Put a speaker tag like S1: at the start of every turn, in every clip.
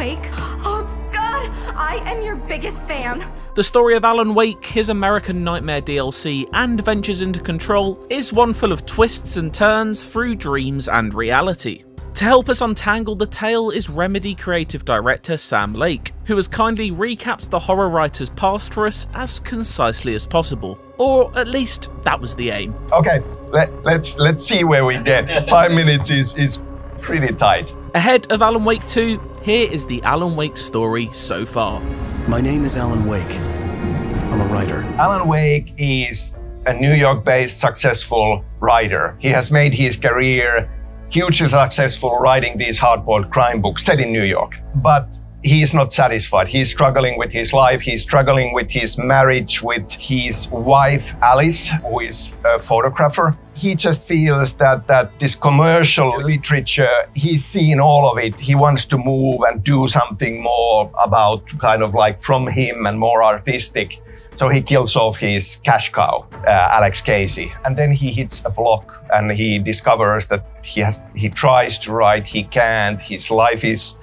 S1: Wake. Oh God, I am your biggest fan.
S2: The story of Alan Wake, his American Nightmare DLC, and Ventures into Control is one full of twists and turns through dreams and reality. To help us untangle the tale is Remedy creative director Sam Lake, who has kindly recapped the horror writer's past for us as concisely as possible. Or at least, that was the aim.
S3: Okay, let's see where we get. 5 minutes is pretty tight.
S2: Ahead of Alan Wake 2, here is the Alan Wake story so far.
S4: My name is Alan Wake. I'm a writer.
S3: Alan Wake is a New York-based successful writer. He has made his career hugely successful writing these hard-boiled crime books set in New York. But he is not satisfied. He's struggling with his life. He's struggling with his marriage with his wife, Alice, who is a photographer. He just feels that this commercial literature, he's seen all of it. He wants to move and do something more about kind of like from him and more artistic. So he kills off his cash cow, Alex Casey. And then he hits a block and he discovers that he tries to write, he can't. His life is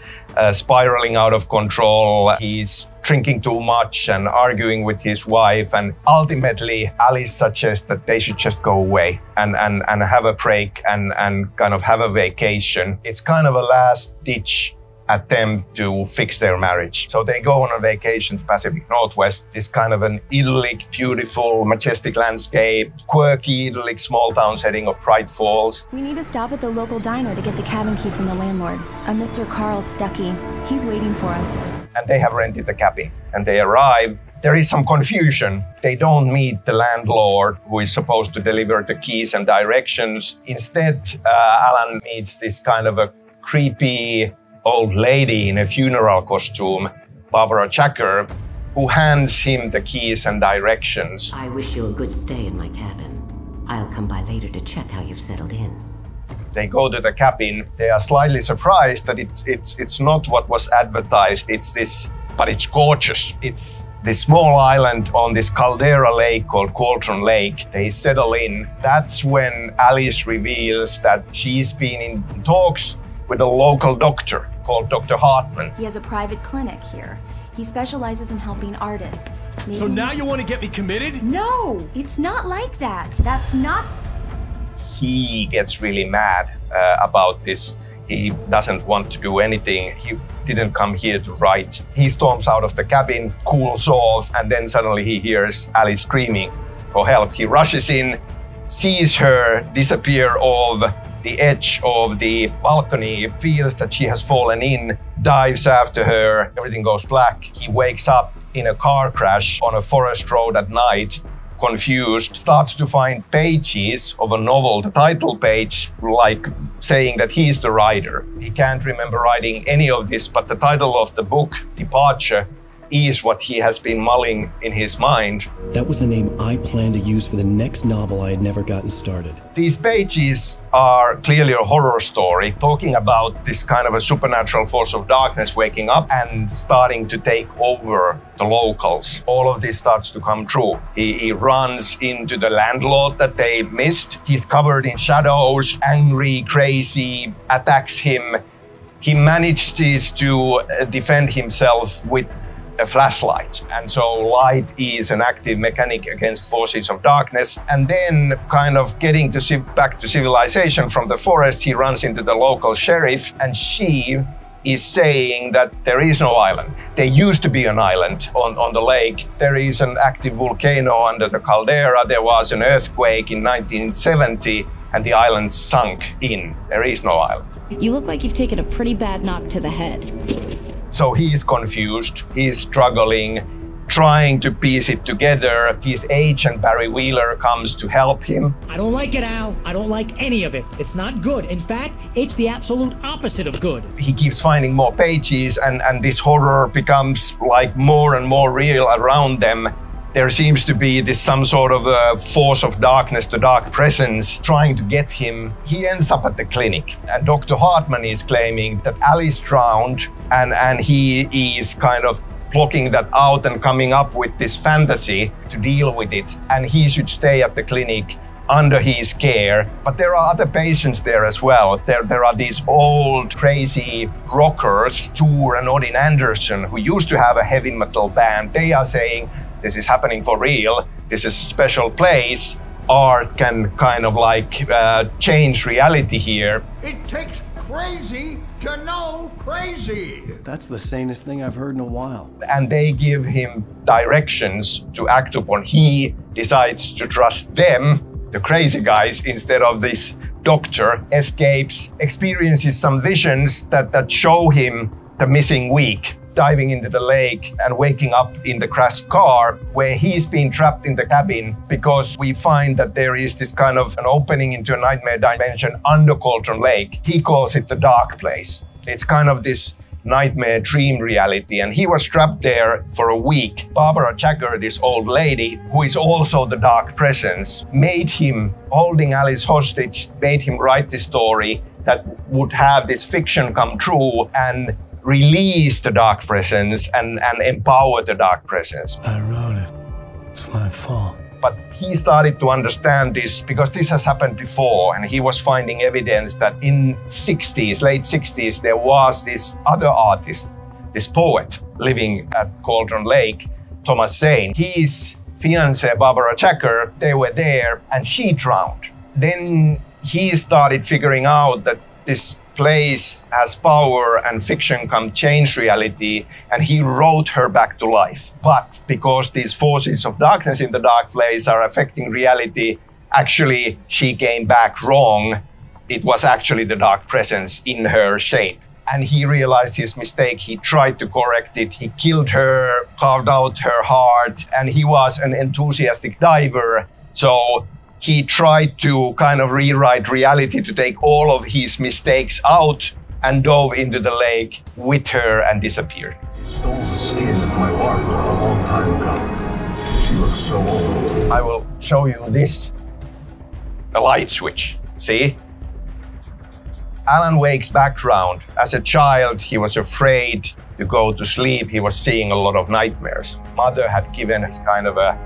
S3: spiraling out of control. He's drinking too much and arguing with his wife. And ultimately, Alice suggests that they should just go away and have a break and kind of have a vacation. It's kind of a last-ditch attempt to fix their marriage. So they go on a vacation to Pacific Northwest, this kind of an idyllic, beautiful, majestic landscape, quirky, idyllic small town setting of Bright Falls.
S5: We need to stop at the local diner to get the cabin key from the landlord, a Mr. Carl Stuckey. He's waiting for us.
S3: And they have rented the cabin. And they arrive. There is some confusion. They don't meet the landlord who is supposed to deliver the keys and directions. Instead, Alan meets this kind of a creepy old lady in a funeral costume, Barbara Jacker, who hands him the keys and directions.
S6: I wish you a good stay in my cabin. I'll come by later to check how you've settled in.
S3: They go to the cabin. They are slightly surprised that it's not what was advertised. It's this, but it's gorgeous. It's this small island on this caldera lake called Cauldron Lake. They settle in. That's when Alice reveals that she's been in talks with a local doctor called Dr. Hartman.
S5: He has a private clinic here. He specializes in helping artists. Maybe...
S7: So now you want to get me committed?
S5: No, it's not like that. That's not...
S3: He gets really mad about this. He doesn't want to do anything. He didn't come here to write. He storms out of the cabin, cools off, and then suddenly he hears Alice screaming for help. He rushes in, sees her disappear off the edge of the balcony, feels that she has fallen in, dives after her, everything goes black. He wakes up in a car crash on a forest road at night, confused, starts to find pages of a novel, the title page, like saying that he's the writer. He can't remember writing any of this, but the title of the book, Departure, is what he has been mulling in his mind.
S4: That was the name I planned to use for the next novel I had never gotten started.
S3: These pages are clearly a horror story, talking about this kind of a supernatural force of darkness waking up and starting to take over the locals. All of this starts to come true. He runs into the landlord that they missed. He's covered in shadows, angry, crazy, attacks him. He manages to defend himself with a flashlight. And so light is an active mechanic against forces of darkness. And then kind of getting back to civilization from the forest, he runs into the local sheriff and she is saying that there is no island. There used to be an island on the lake. There is an active volcano under the caldera. There was an earthquake in 1970 and the island sunk in. There is no island.
S8: You look like you've taken a pretty bad knock to the head.
S3: So he's confused, he's struggling, trying to piece it together. His agent, Barry Wheeler, comes to help him.
S9: I don't like it, Al. I don't like any of it. It's not good. In fact, it's the absolute opposite of good.
S3: He keeps finding more pages and this horror becomes like more and more real around them. There seems to be this some sort of a force of darkness, the dark presence, trying to get him. He ends up at the clinic, and Dr. Hartman is claiming that Alice drowned, and he is kind of blocking that out and coming up with this fantasy to deal with it. And he should stay at the clinic under his care. But there are other patients there as well. There are these old crazy rockers, Tor and Odin Anderson, who used to have a heavy metal band. They are saying, this is happening for real. This is a special place. Art can kind of like change reality here.
S10: It takes crazy to know crazy.
S4: That's the sanest thing I've heard in a while.
S3: And they give him directions to act upon. He decides to trust them, the crazy guys, instead of this doctor. Escapes, experiences some visions that show him the missing week, diving into the lake and waking up in the crashed car where he's been trapped in the cabin, because we find that there is this kind of an opening into a nightmare dimension under Cauldron Lake. He calls it the dark place. It's kind of this nightmare dream reality, and he was trapped there for a week. Barbara Jagger, this old lady, who is also the dark presence, made him, holding Alice hostage, made him write this story that would have this fiction come true and release the dark presence and empower the dark presence.
S10: I wrote it. It's my fault.
S3: But he started to understand this because this has happened before, and he was finding evidence that in late 60s, there was this other artist, this poet living at Cauldron Lake, Thomas Zane. His fiancée, Barbara Jagger, they were there and she drowned. Then he started figuring out that this place has power and fiction can change reality, and he wrote her back to life. But because these forces of darkness in the dark place are affecting reality, actually she came back wrong. It was actually the dark presence in her shape. And he realized his mistake. He tried to correct it. He killed her, carved out her heart, and he was an enthusiastic diver. So he tried to kind of rewrite reality to take all of his mistakes out and dove into the lake with her and disappeared.
S10: She stole the skin of my Barbara a long time ago. She looks so old.
S3: I will show you this. A light switch. See? Alan Wake's background. As a child, he was afraid to go to sleep. He was seeing a lot of nightmares. Mother had given us kind of a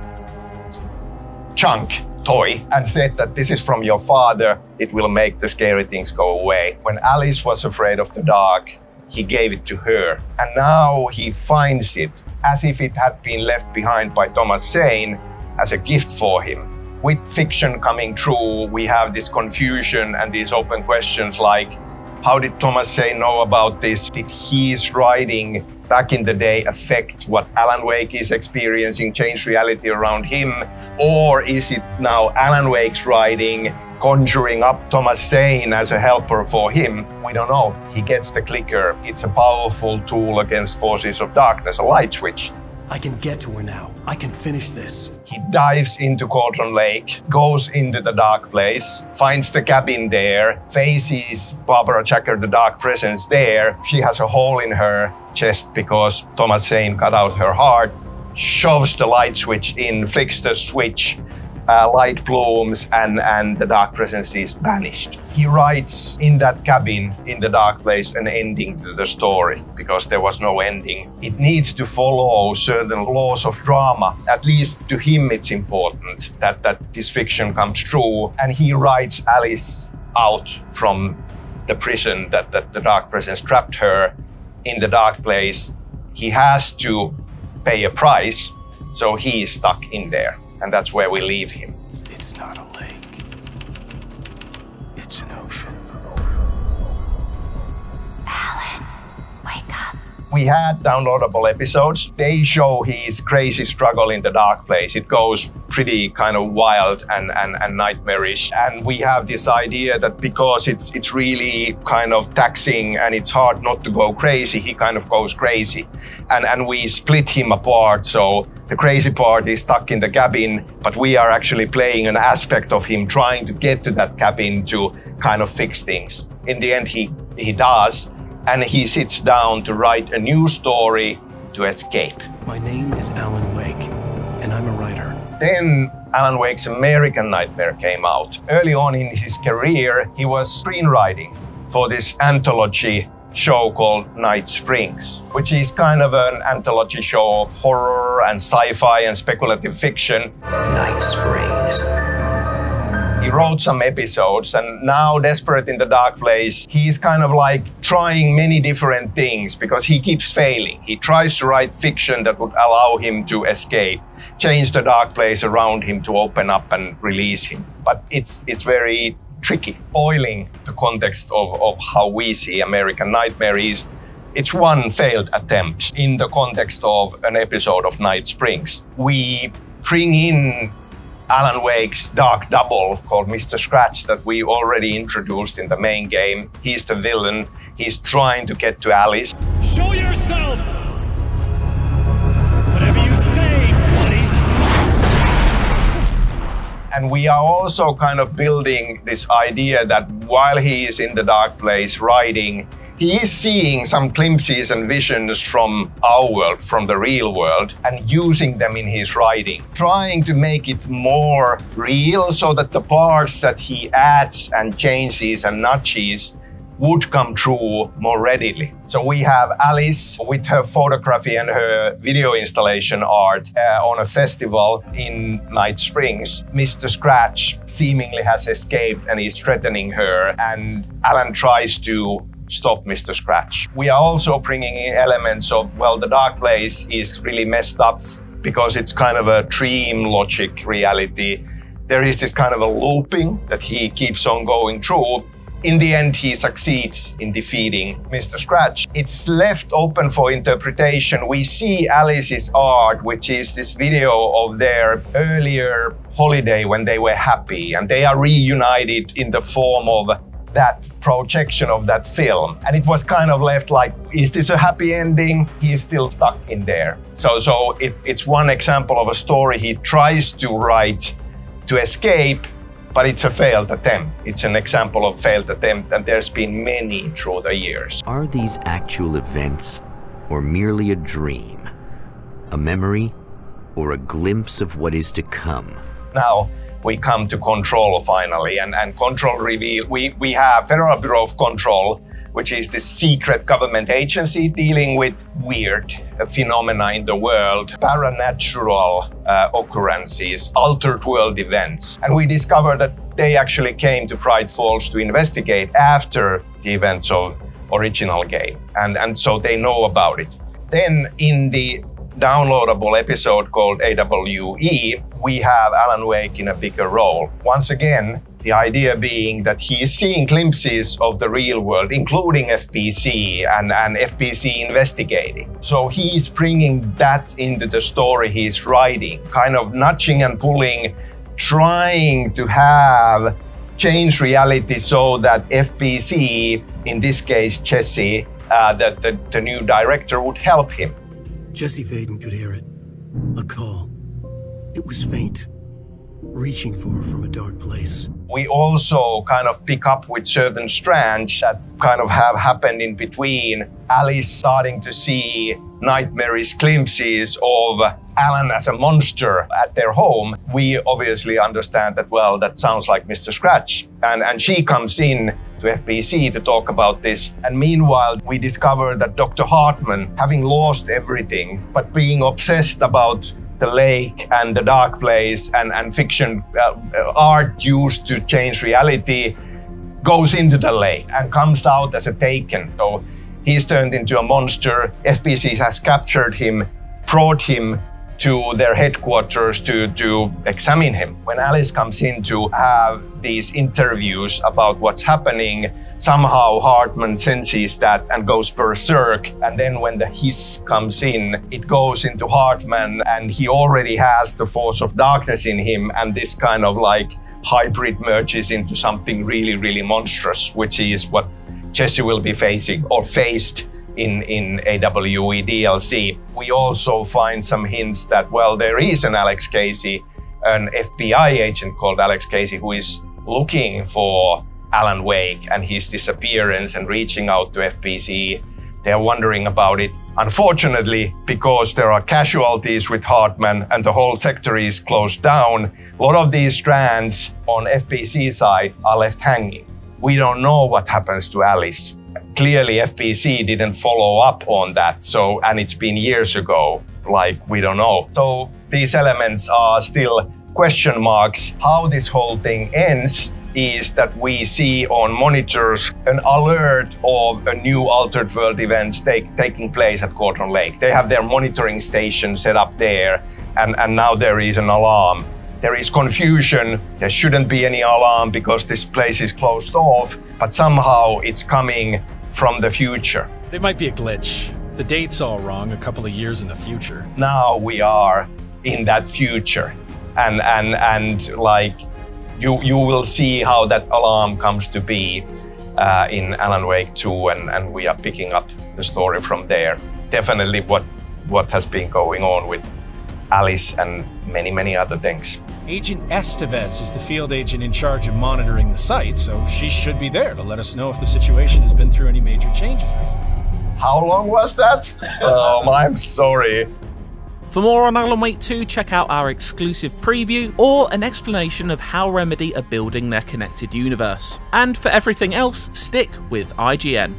S3: chunk toy and said that this is from your father, it will make the scary things go away. When Alice was afraid of the dark, he gave it to her. And now he finds it as if it had been left behind by Thomas Zane as a gift for him. With fiction coming true, we have this confusion and these open questions like, how did Thomas Zane know about this? Did his writing back in the day affect what Alan Wake is experiencing, change reality around him? Or is it now Alan Wake's writing conjuring up Thomas Zane as a helper for him? We don't know. He gets the clicker. It's a powerful tool against forces of darkness, a light switch.
S4: I can get to her now. I can finish this.
S3: He dives into Cauldron Lake, goes into the dark place, finds the cabin there, faces Barbara Jagger, the dark presence there. She has a hole in her chest because Thomas Zane cut out her heart, shoves the light switch in, flicks the switch, light blooms, and the dark presence is banished. He writes in that cabin, in the dark place, an ending to the story because there was no ending. It needs to follow certain laws of drama. At least to him it's important that this fiction comes true. And he writes Alice out from the prison that the dark presence trapped her in the dark place. He has to pay a price, so he is stuck in there. And that's where we leave him.
S10: It's not a lake. It's an ocean.
S1: Alan, wake up.
S3: We had downloadable episodes. They show his crazy struggle in the dark place. It goes pretty kind of wild and nightmarish. And we have this idea that because it's really kind of taxing and it's hard not to go crazy, he kind of goes crazy. And we split him apart. So the crazy part is stuck in the cabin, but we are actually playing an aspect of him trying to get to that cabin to kind of fix things. In the end, he does. And he sits down to write a new story to escape.
S4: My name is Alan Wake, and I'm a writer.
S3: Then Alan Wake's American Nightmare came out. Early on in his career, he was screenwriting for this anthology show called Night Springs, which is kind of an anthology show of horror and sci-fi and speculative fiction.
S6: Night Springs.
S3: He wrote some episodes, and now, desperate in the dark place, he's kind of like trying many different things because he keeps failing. He tries to write fiction that would allow him to escape, change the dark place around him to open up and release him. But it's very tricky. Oiling the context of how we see American Nightmare is, it's one failed attempt in the context of an episode of Night Springs. We bring in Alan Wake's dark double called Mr. Scratch that we already introduced in the main game. He's the villain. He's trying to get to Alice.
S7: Show yourself! Whatever you say, buddy!
S3: And we are also kind of building this idea that while he is in the dark place writing, he is seeing some glimpses and visions from our world, from the real world, and using them in his writing, trying to make it more real so that the parts that he adds and changes and nudges would come true more readily. So we have Alice with her photography and her video installation art on a festival in Night Springs. Mr. Scratch seemingly has escaped and is threatening her, and Alan tries to stop Mr. Scratch. We are also bringing in elements of, well, the dark place is really messed up because it's kind of a dream logic reality. There is this kind of a looping that he keeps on going through. In the end, he succeeds in defeating Mr. Scratch. It's left open for interpretation. We see Alice's art, which is this video of their earlier holiday when they were happy, and they are reunited in the form of that projection of that film. And it was kind of left like, is this a happy ending? He is still stuck in there. So it's one example of a story he tries to write to escape, but it's a failed attempt. It's an example of failed attempt, and there's been many through the years.
S11: Are these actual events or merely a dream? A memory or a glimpse of what is to come?
S3: Now, we come to Control finally, and Control reveal. We have Federal Bureau of Control, which is this secret government agency dealing with weird phenomena in the world, paranatural occurrences, altered world events. And we discovered that they actually came to Bright Falls to investigate after the events of original game, and so they know about it. Then in the downloadable episode called AWE, we have Alan Wake in a bigger role. Once again, the idea being that he is seeing glimpses of the real world, including FBC and FBC investigating. So he's bringing that into the story he's writing, kind of nudging and pulling, trying to have change reality so that FBC, in this case Jesse, the new director, would help him.
S12: Jesse Faden could hear it. A call. It was faint, reaching for her from a dark place.
S3: We also kind of pick up with certain strands that kind of have happened in between. Alice starting to see nightmarish glimpses of Alan as a monster at their home. We obviously understand that, well, that sounds like Mr. Scratch. And she comes in to FBC to talk about this. And meanwhile, we discover that Dr. Hartman, having lost everything, but being obsessed about the lake and the dark place and fiction art used to change reality, goes into the lake and comes out as a taken. So he's turned into a monster. FBC has captured him, brought him to their headquarters to examine him. When Alice comes in to have these interviews about what's happening, somehow Hartman senses that and goes berserk. And then when the hiss comes in, it goes into Hartman, and he already has the force of darkness in him, and this kind of like hybrid merges into something really, really monstrous, which is what Jesse will be facing or faced in AWE DLC. We also find some hints that, well, there is an Alex Casey, an FBI agent called Alex Casey, who is looking for Alan Wake and his disappearance and reaching out to FBC. They're wondering about it. Unfortunately, because there are casualties with Hartman and the whole sector is closed down, a lot of these strands on FBC side are left hanging. We don't know what happens to Alice. Clearly, FBC didn't follow up on that, and it's been years ago, like, we don't know. So these elements are still question marks. How this whole thing ends is that we see on monitors an alert of a new altered world events taking place at Cauldron Lake. They have their monitoring station set up there, and now there is an alarm. There is confusion. There shouldn't be any alarm because this place is closed off, but somehow it's coming from the future.
S13: It might be a glitch. The date's all wrong, a couple of years in the future.
S3: Now we are in that future, and like you will see how that alarm comes to be in Alan Wake 2, and we are picking up the story from there. Definitely what has been going on with Alice and many other things.
S13: Agent Estevez is the field agent in charge of monitoring the site, so she should be there to let us know if the situation has been through any major changes recently.
S3: How long was that? I'm sorry.
S2: For more on Alan Wake 2, check out our exclusive preview or an explanation of how Remedy are building their connected universe. And for everything else, stick with IGN.